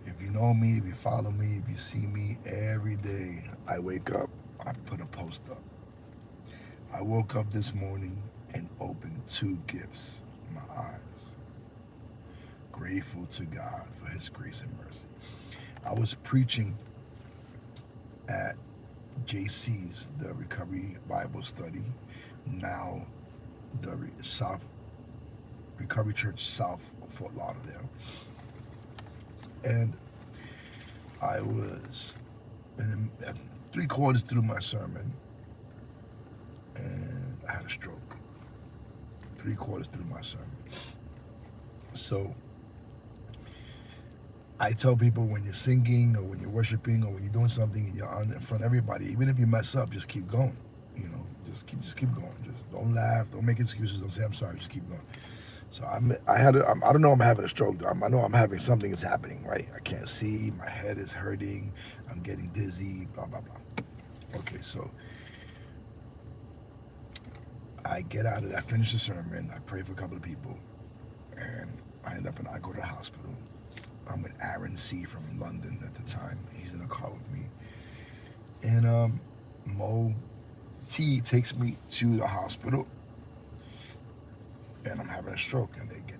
If you know me, if you follow me, if you see me, every day I wake up, I put a post up. I woke up this morning and opened two gifts, my eyes. Grateful to God for his grace and mercy. I was preaching at JC's, the Recovery Bible Study, now the South Recovery Church South Fort Lauderdale. And I was at 3/4 through my sermon and I had a stroke. 3/4 through my sermon. So I tell people when you're singing or when you're worshiping or when you're doing something and you're on in front of everybody, even if you mess up, just keep going. You know, just keep going. Just don't laugh, don't make excuses, don't say I'm sorry, just keep going. So I don't know, I'm having a stroke. I know I'm having something is happening, right? I can't see, my head is hurting, I'm getting dizzy, blah blah blah. Okay, so I get out of that, I finish the sermon, I pray for a couple of people, and I go to the hospital. I'm with Aaron C from London at the time. He's in a car with me. And Mo T takes me to the hospital and I'm having a stroke. And they get,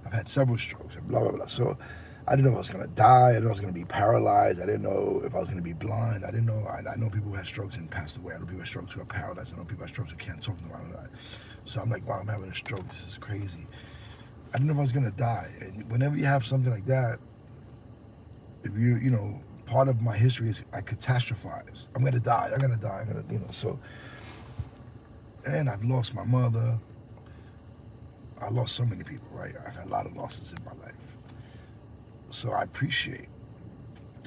I've had several strokes and blah, blah, blah. So I didn't know if I was going to die. I didn't know I was going to be paralyzed. I didn't know if I was going to be blind. I didn't know. I know people who had strokes and passed away. I know people who had strokes who are paralyzed. I know people who had strokes who can't talk no more. So I'm like, wow, I'm having a stroke. This is crazy. I didn't know if I was going to die. And whenever you have something like that, if part of my history is I catastrophize. I'm going to die. I'm going to die. I'm going to, so, and I've lost my mother. I lost so many people, right? I've had a lot of losses in my life. So I appreciate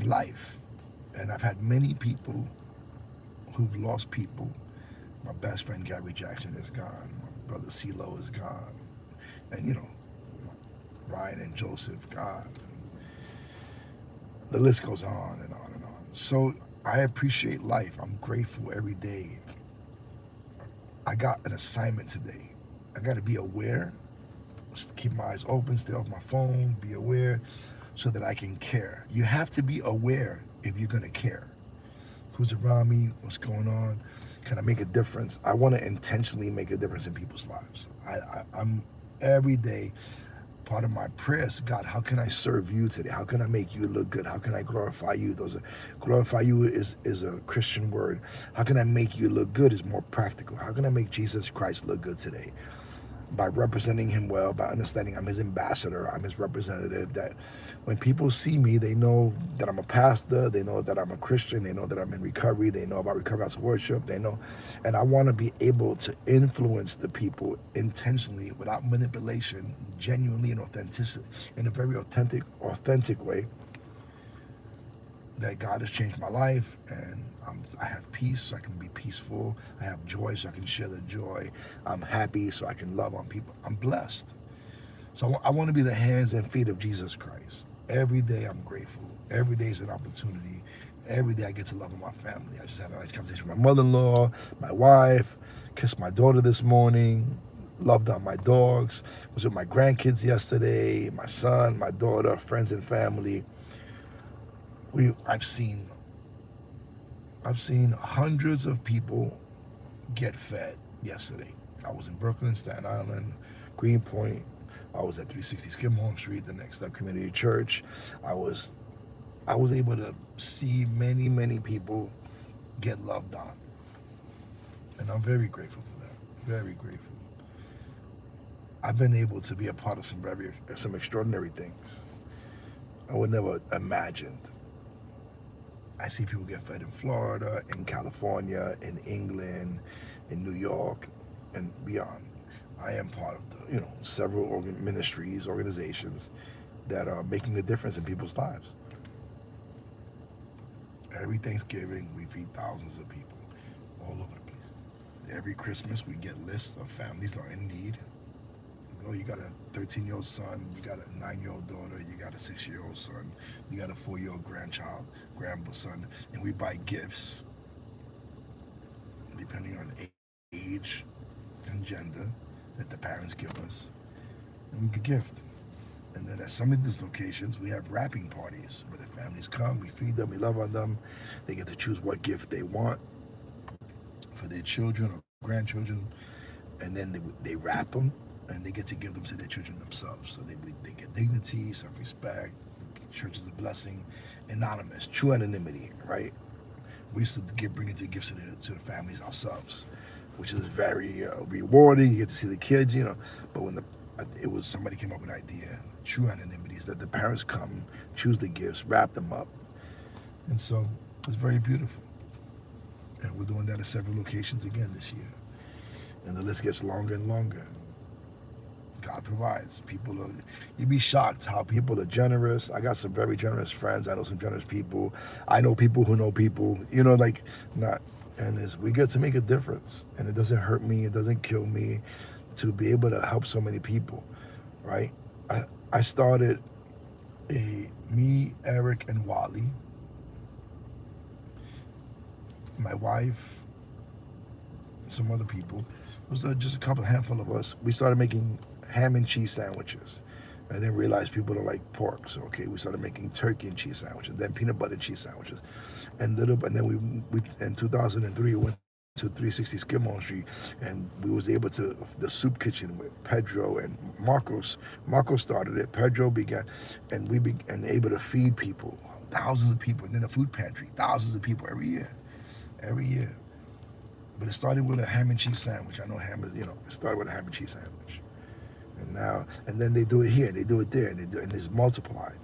life. And I've had many people who've lost people. My best friend Gary Jackson is gone. My brother CeeLo is gone. And Ryan and Joseph gone. The list goes on and on and on. So I appreciate life. I'm grateful every day. I got an assignment today. I got to be aware, keep my eyes open, stay off my phone, be aware so that I can care. You have to be aware if you're going to care. Who's around me? What's going on? Can I make a difference? I want to intentionally make a difference in people's lives. I'm every day, part of my prayers, God, how can I serve you today? How can I make you look good? How can I glorify you? Glorify you is a Christian word. How can I make you look good is more practical. How can I make Jesus Christ look good today? By representing him well, by understanding I'm his ambassador, I'm his representative, that when people see me, they know that I'm a pastor, they know that I'm a Christian, they know that I'm in recovery, they know about Recovery House of Worship, they know, and I want to be able to influence the people intentionally without manipulation, genuinely and authenticity, in a very authentic way, that God has changed my life and I have peace so I can be peaceful. I have joy so I can share the joy. I'm happy so I can love on people. I'm blessed. So I want to be the hands and feet of Jesus Christ. Every day I'm grateful. Every day is an opportunity. Every day I get to love on my family. I just had a nice conversation with my mother-in-law, my wife, kissed my daughter this morning, loved on my dogs, was with my grandkids yesterday, my son, my daughter, friends and family. I've seen hundreds of people get fed yesterday. I was in Brooklyn, Staten Island, Greenpoint. I was at 360 Skimhorn Street, the Next Step Community Church. I was able to see many people get loved on, and I'm very grateful for that. Very grateful. I've been able to be a part of some extraordinary things I would never imagined. I see people get fed in Florida, in California, in England, in New York, and beyond. I am part of several ministries, organizations that are making a difference in people's lives. Every Thanksgiving, we feed thousands of people all over the place. Every Christmas, we get lists of families that are in need. You got a 13-year-old son, you got a 9-year-old daughter, you got a 6-year-old son, you got a 4-year-old grandson, and we buy gifts depending on age and gender that the parents give us, and we could gift. And then at some of these locations, we have wrapping parties where the families come, we feed them, we love on them. They get to choose what gift they want for their children or grandchildren, and then they wrap them and they get to give them to their children themselves. So they get dignity, self-respect. The church is a blessing, anonymous, true anonymity, right? We used to bring it to gifts to the families ourselves, which is very rewarding. You get to see the kids, But when it was somebody came up with an idea, true anonymity is that the parents come, choose the gifts, wrap them up, and so it's very beautiful. And we're doing that at several locations again this year, and the list gets longer and longer. God provides. You'd be shocked how people are generous. I got some very generous friends. I know some generous people. I know people who know people, we get to make a difference. And it doesn't hurt me. It doesn't kill me to be able to help so many people, right? I started me, Eric, and Wally, my wife, some other people. It was just a handful of us. We started making ham and cheese sandwiches. I then realized people don't like pork, so we started making turkey and cheese sandwiches, then peanut butter and cheese sandwiches, and then we in 2003 went to 360 Skidmore Street, and we was able to the soup kitchen with Pedro and Marcos. Marcos started it. Pedro began, and we began able to feed people, thousands of people, and then a food pantry, thousands of people every year. But it started with a ham and cheese sandwich. I know it started with a ham and cheese sandwich. And then they do it here, they do it there, and it's multiplied.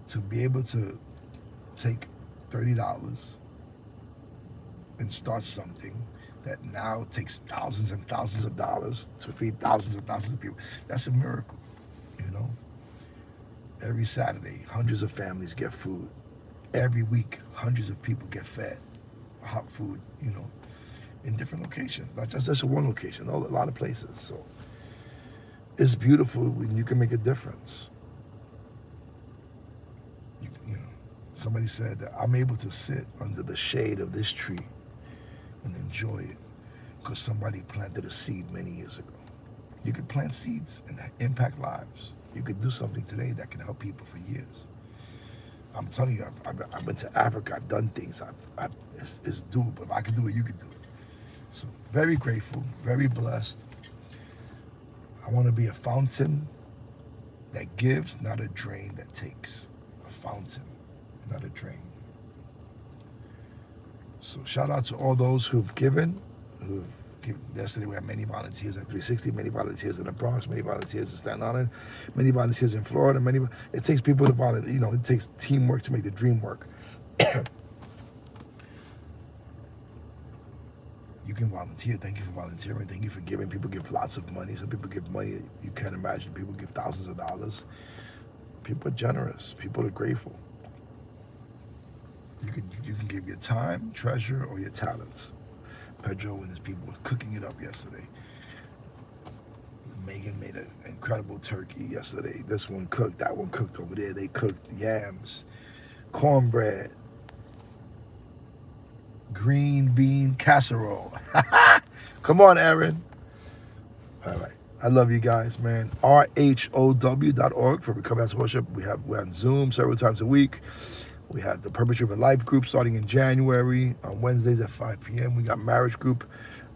To be able to take $30 and start something that now takes thousands and thousands of dollars to feed thousands and thousands of people, that's a miracle, Every Saturday, hundreds of families get food. Every week, hundreds of people get fed hot food, in different locations, not just one location, a lot of places. So it's beautiful when you can make a difference. Somebody said that I'm able to sit under the shade of this tree and enjoy it because somebody planted a seed many years ago. You could plant seeds and impact lives. You could do something today that can help people for years. I'm telling you, I've been to Africa. I've done things. It's doable. If I can do it, you can do it. So very grateful, very blessed. I want to be a fountain that gives, not a drain that takes. A fountain, not a drain. So shout out to all those who've given. Yesterday we had many volunteers at 360, many volunteers in the Bronx, many volunteers in Staten Island, many volunteers in Florida. It takes people to volunteer. It takes teamwork to make the dream work. You can volunteer. Thank you for volunteering. Thank you for giving. People give lots of money. Some people give money that you can't imagine. People give thousands of dollars. People are generous. People are grateful. You can give your time, treasure, or your talents. Pedro and his people were cooking it up yesterday. Megan made an incredible turkey yesterday. This one cooked, that one cooked over there. They cooked yams, cornbread, green bean casserole. Come on, Aaron. All right. I love you guys, man. RHOW.org for Recovery House Worship. We're on Zoom several times a week. We have the Purpose Driven Life group starting in January on Wednesdays at 5 p.m. We got marriage group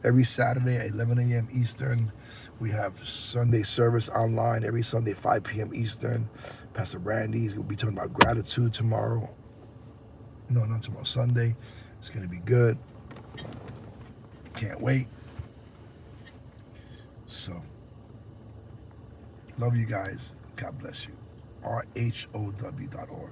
every Saturday at 11 a.m. Eastern. We have Sunday service online every Sunday 5 p.m. Eastern. Pastor Randy's will be talking about gratitude tomorrow. No, not tomorrow, Sunday. It's going to be good. Can't wait. So, love you guys. God bless you. RHOW.org.